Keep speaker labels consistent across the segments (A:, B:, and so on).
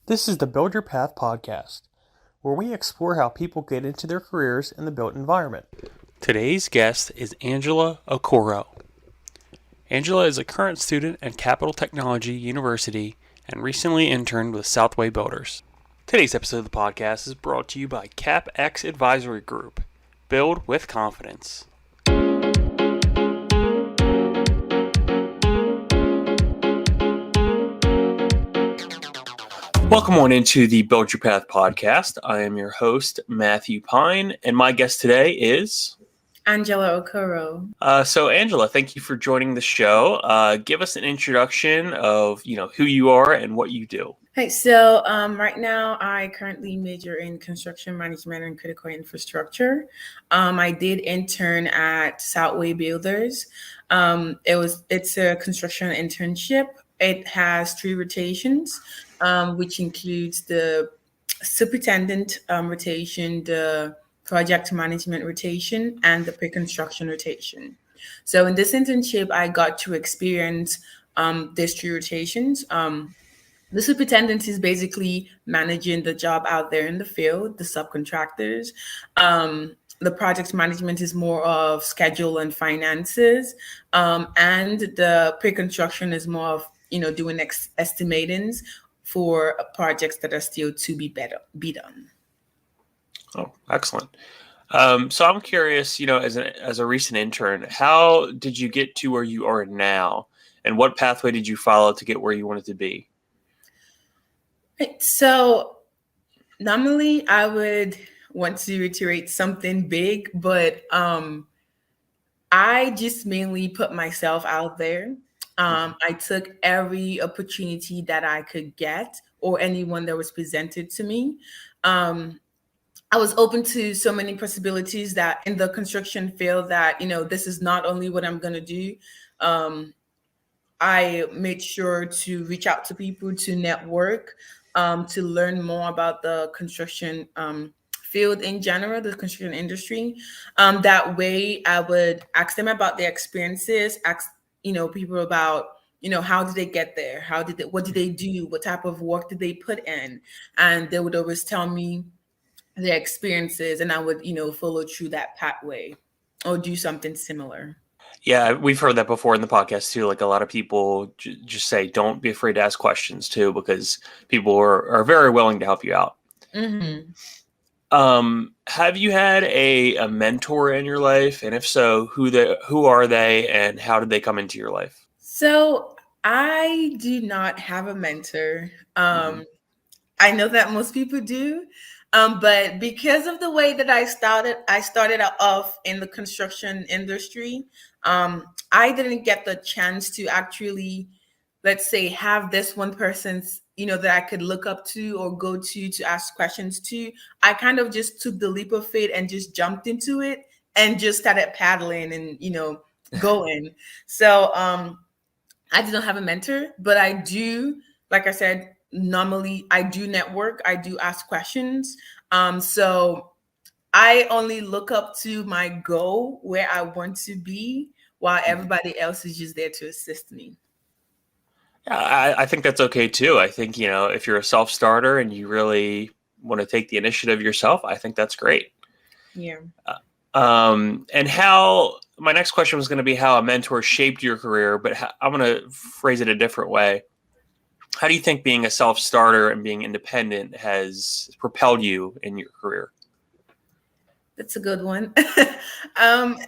A: This is the Build Your Path podcast, where we explore how people get into their careers in the built environment. Today's guest is Angela Okoro. Angela is a current student at Capital Technology University and recently interned with Southway Builders. Today's episode of the podcast is brought to you by CapX Advisory Group. Build with confidence. Welcome on into the Build Your Path podcast. I am your host, Matthew Pine, and my guest today is
B: Angela Okoro.
A: So Angela, thank you for joining the show. Give us an introduction of, who you are and what you do.
B: Hey, so right now I currently major in construction management and critical infrastructure. I did intern at Southway Builders. It's a construction internship. It has 3 rotations, which includes the superintendent rotation, the project management rotation, and the pre-construction rotation. So in this internship, I got to experience these 3 rotations. The superintendent is basically managing the job out there in the field, the subcontractors. The project management is more of schedule and finances. And the pre-construction is more of, doing estimatings for projects that are still to be done.
A: Oh, excellent. So I'm curious, as a recent intern, how did you get to where you are now? And what pathway did you follow to get where you wanted to be?
B: Right. So normally I would want to reiterate something big, but I just mainly put myself out there. I took every opportunity that I could get or anyone that was presented to me. I was open to so many possibilities that in the construction field that, this is not only what I'm going to do. I made sure to reach out to people, to network, to learn more about the construction field in general, the construction industry. That way I would ask them about their experiences, ask, people about, how did they get there? What did they do? What type of work did they put in? And they would always tell me their experiences, and I would, follow through that pathway or do something similar.
A: Yeah, we've heard that before in the podcast too. Like a lot of people just say, don't be afraid to ask questions too, because people are very willing to help you out.
B: Mm-hmm.
A: Have you had a mentor in your life? And if so, who are they and how did they come into your life?
B: So I do not have a mentor. I know that most people do. But because of the way that I started off in the construction industry. I didn't get the chance to actually, let's say, have this one person's, that I could look up to or go to ask questions to. I kind of just took the leap of faith and just jumped into it and just started paddling and, going. So I did not have a mentor, but I do, like I said, normally I do network, I do ask questions. So I only look up to my goal where I want to be while everybody else is just there to assist me.
A: Yeah, I think that's okay too. I think, if you're a self-starter and you really want to take the initiative yourself, I think that's great.
B: Yeah.
A: And my next question was going to be how a mentor shaped your career, but I'm going to phrase it a different way. How do you think being a self-starter and being independent has propelled you in your career?
B: That's a good one.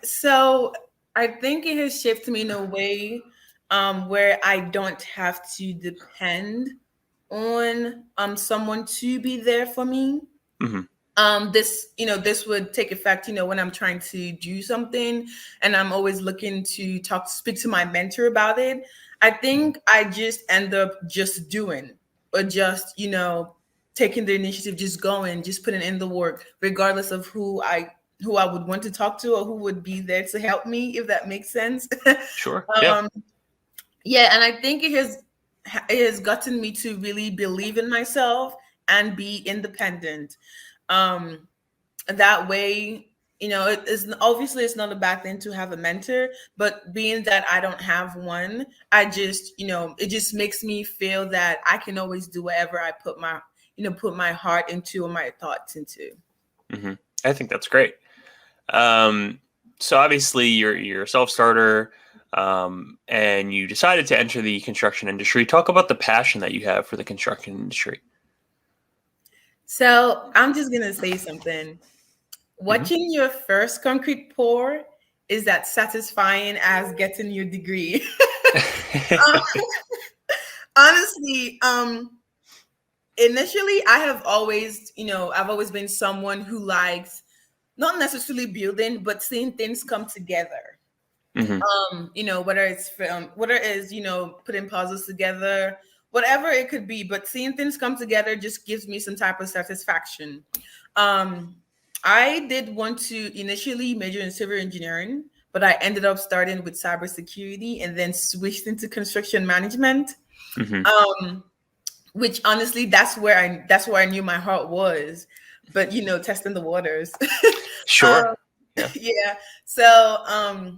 B: So I think it has shaped me in a way where I don't have to depend on someone to be there for me.
A: Mm-hmm.
B: This would take effect, when I'm trying to do something and I'm always looking to speak to my mentor about it. I think I just end up just doing or just, taking the initiative, just going, just putting in the work, regardless of who I would want to talk to or who would be there to help me, if that makes sense.
A: Sure. Yeah.
B: Yeah. And I think it has gotten me to really believe in myself and be independent. That way, it is obviously it's not a bad thing to have a mentor, but being that I don't have one, I just, it just makes me feel that I can always do whatever I put put my heart into or my thoughts into.
A: Mm-hmm. I think that's great. So obviously you're a self-starter, and you decided to enter the construction industry. Talk about the passion that you have for the construction industry.
B: So I'm just gonna say something.
A: Mm-hmm.
B: Watching your first concrete pour is that satisfying as getting your degree. Um, honestly, initially I have always, I've always been someone who likes not necessarily building, but seeing things come together.
A: Mm-hmm.
B: Whether it's whether it is, putting puzzles together, whatever it could be, but seeing things come together just gives me some type of satisfaction. Um, I did want to initially major in civil engineering, but I ended up starting with cybersecurity and then switched into construction management.
A: Mm-hmm.
B: Which honestly, that's where I knew my heart was, but testing the waters.
A: Sure.
B: um,
A: Yeah.
B: yeah. So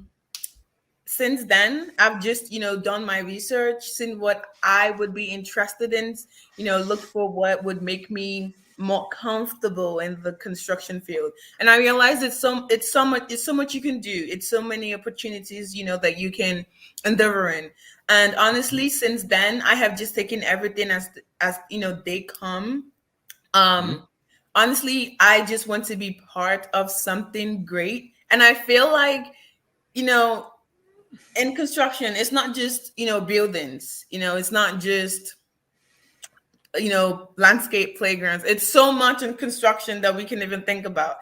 B: since then, I've just done my research, seen what I would be interested in, looked for what would make me more comfortable in the construction field. And I realized it's so much you can do. It's so many opportunities, that you can endeavor in. And honestly, since then, I have just taken everything as they come.
A: Mm-hmm.
B: Honestly, I just want to be part of something great. And I feel like, you know, in construction, it's not just, buildings, it's not just, landscape playgrounds. It's so much in construction that we can even think about.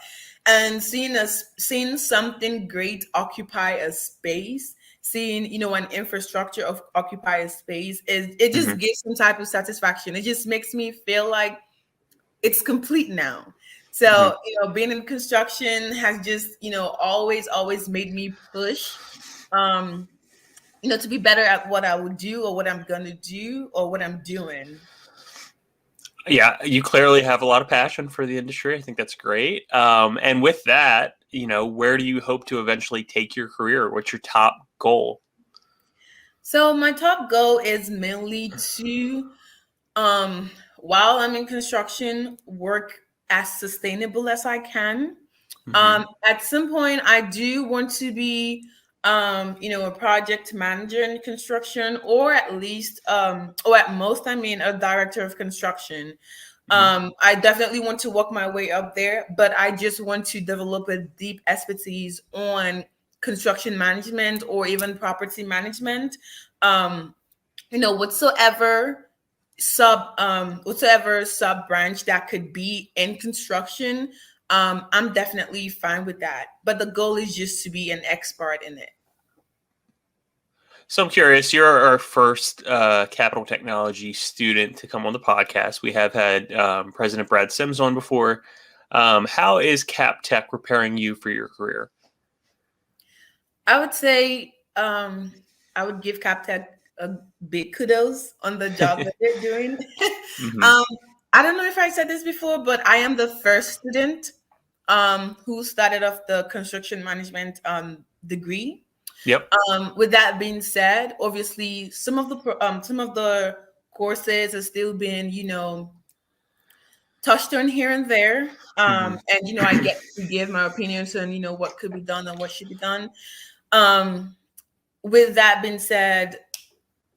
B: And seeing something great occupy a space, seeing, an infrastructure of occupy a space it
A: Mm-hmm.
B: just gives some type of satisfaction. It just makes me feel like it's complete now.
A: Mm-hmm.
B: So, being in construction has just, always made me push. Um, to be better at what I would do or what I'm going to do or what I'm doing.
A: Yeah, you clearly have a lot of passion for the industry. I think that's great. And with that, where do you hope to eventually take your career? What's your top goal?
B: So my top goal is mainly to, while I'm in construction, work as sustainable as I can.
A: Mm-hmm.
B: At some point, I do want to be, a project manager in construction, or at least, or at most, I mean, a director of construction.
A: Mm-hmm.
B: I definitely want to work my way up there, but I just want to develop a deep expertise on construction management or even property management. Um, whatsoever sub branch that could be in construction, I'm definitely fine with that, but the goal is just to be an expert in it.
A: So I'm curious, you're our first capital technology student to come on the podcast. We have had President Brad Sims on before. How is Cap Tech preparing you for your career?
B: I would say, I would give CapTech a big kudos on the job that they're doing.
A: Mm-hmm.
B: um, I don't know if I said this before, but I am the first student who started off the construction management degree.
A: Yep.
B: With that being said, obviously some of the courses are still being, touched on here and there.
A: Mm-hmm.
B: And I get to give my opinions on, what could be done and what should be done. Um, with that being said,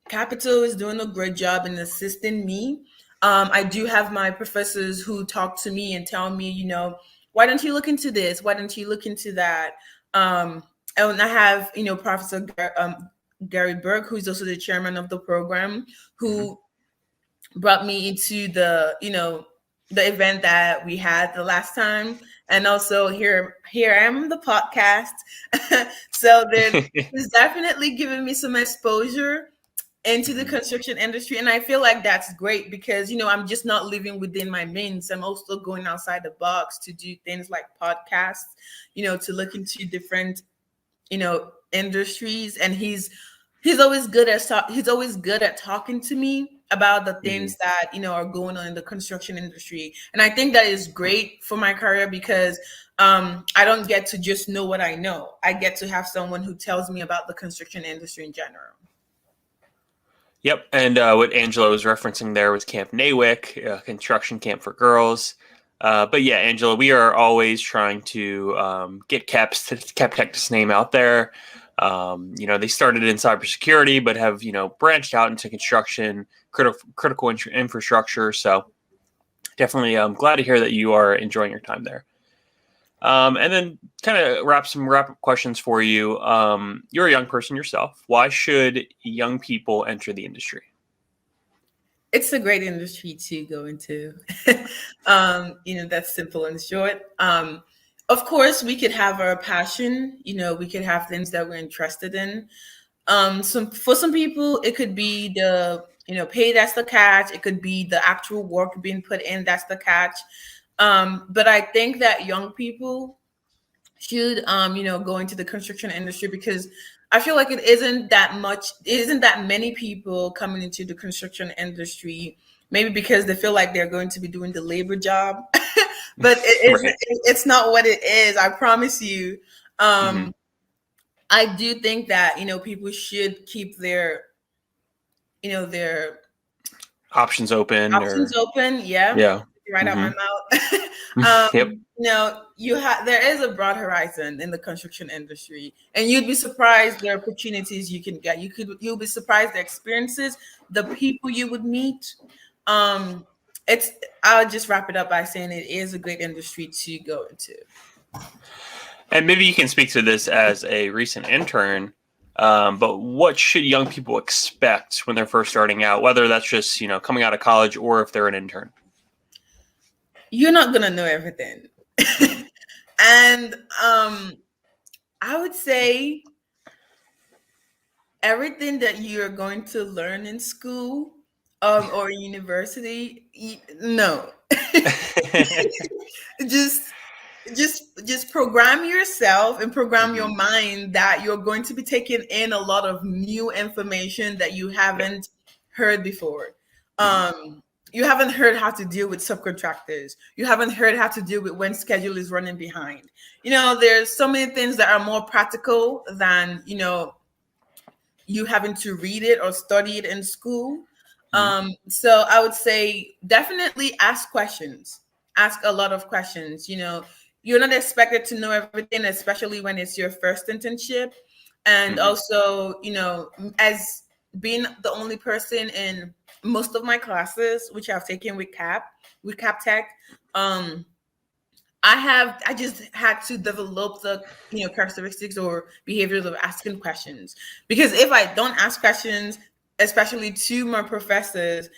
B: Capital is doing a great job in assisting me. I do have my professors who talk to me and tell me, why don't you look into this? Why don't you look into that? Um, and I have, Professor Gary Burke, who's also the chairman of the program,
A: Mm-hmm.
B: who brought me into the event that we had the last time. And also here I am on the podcast. So there's definitely giving me some exposure into the
A: Mm-hmm.
B: construction industry, and I feel like that's great because I'm just not living within my means. I'm also going outside the box to do things like podcasts, to look into different industries. And he's always good at talking to me about the
A: Mm-hmm.
B: things that are going on in the construction industry. And I think that is great for my career because I don't get to just know what I know. I get to have someone who tells me about the construction industry in general.
A: Yep, and what Angela was referencing there was Camp Nawick, construction camp for girls. But yeah, Angela, we are always trying to get CapTech's name out there. They started in cybersecurity, but have branched out into construction, critical infrastructure. So definitely, I'm glad to hear that you are enjoying your time there. And then kind of wrap-up questions for you. You're a young person yourself. Why should young people enter the industry?
B: It's a great industry to go into. That's simple and short. Of course, we could have our passion. We could have things that we're interested in. For some people, it could be the pay, that's the catch. It could be the actual work being put in, that's the catch. But I think that young people should go into the construction industry, because I feel like it isn't that many people coming into the construction industry, maybe because they feel like they're going to be doing the labor job. But it's not what it is, I promise you. I do think that people should keep their
A: options open.
B: Yeah. Right out my mouth.
A: Yep.
B: There is a broad horizon in the construction industry, and you'd be surprised the opportunities you can get. You'll be surprised the experiences, the people you would meet. I'll just wrap it up by saying it is a great industry to go into.
A: And maybe you can speak to this as a recent intern. But what should young people expect when they're first starting out, whether that's just coming out of college or if they're an intern?
B: You're not gonna know everything. And I would say everything that you're going to learn in school or university, no. Just program yourself and program your mind that you're going to be taking in a lot of new information that you haven't heard before. You haven't heard how to deal with subcontractors. You haven't heard how to deal with when schedule is running behind. There's so many things that are more practical than, you having to read it or study it in school. So I would say definitely ask questions. Ask a lot of questions. You're not expected to know everything, especially when it's your first internship. And also, as being the only person in most of my classes, which I've taken with CapTech, I just had to develop the characteristics or behaviors of asking questions. Because if I don't ask questions, especially to my professors,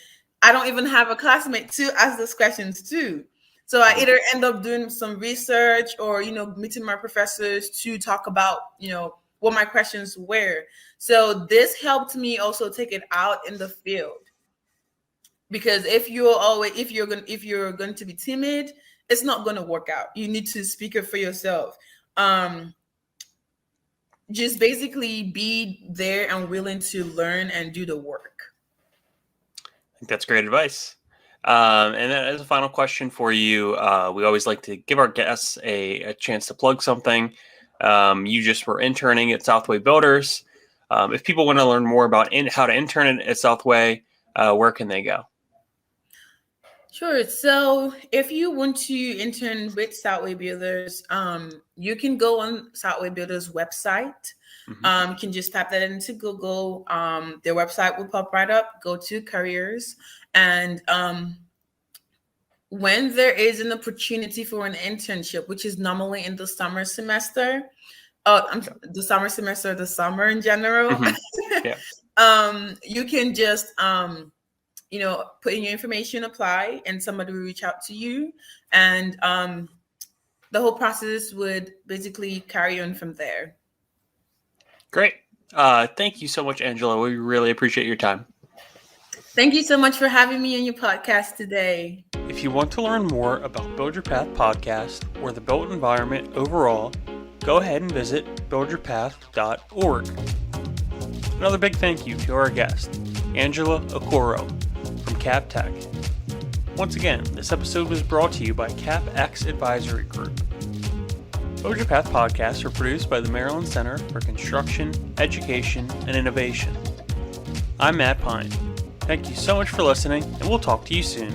B: I don't even have a classmate to ask those questions to. So I either end up doing some research or meeting my professors to talk about what my questions were. So this helped me also take it out in the field. Because if you're going to be timid, it's not going to work out. You need to speak up for yourself. Just basically be there and willing to learn and do the work.
A: I think that's great advice. And then as a final question for you, we always like to give our guests a chance to plug something. You just were interning at Southway Builders. If people want to learn more about how to intern at Southway, where can they go?
B: Sure. So if you want to intern with Southway Builders, you can go on Southway Builders' website. You can just type that into Google. Their website will pop right up. Go to careers. And when there is an opportunity for an internship, which is normally in the summer semester, the summer in general, you can just put in your information, apply, and somebody will reach out to you. And the whole process would basically carry on from there.
A: Great. Thank you so much, Angela. We really appreciate your time.
B: Thank you so much for having me on your podcast today.
A: If you want to learn more about Build Your Path podcast or the built environment overall, go ahead and visit buildyourpath.org. Another big thank you to our guest, Angela Okoro from CapTech. Once again, this episode was brought to you by CapX Advisory Group. Build Your Path podcasts are produced by the Maryland Center for Construction, Education, and Innovation. I'm Matt Pine. Thank you so much for listening, and we'll talk to you soon.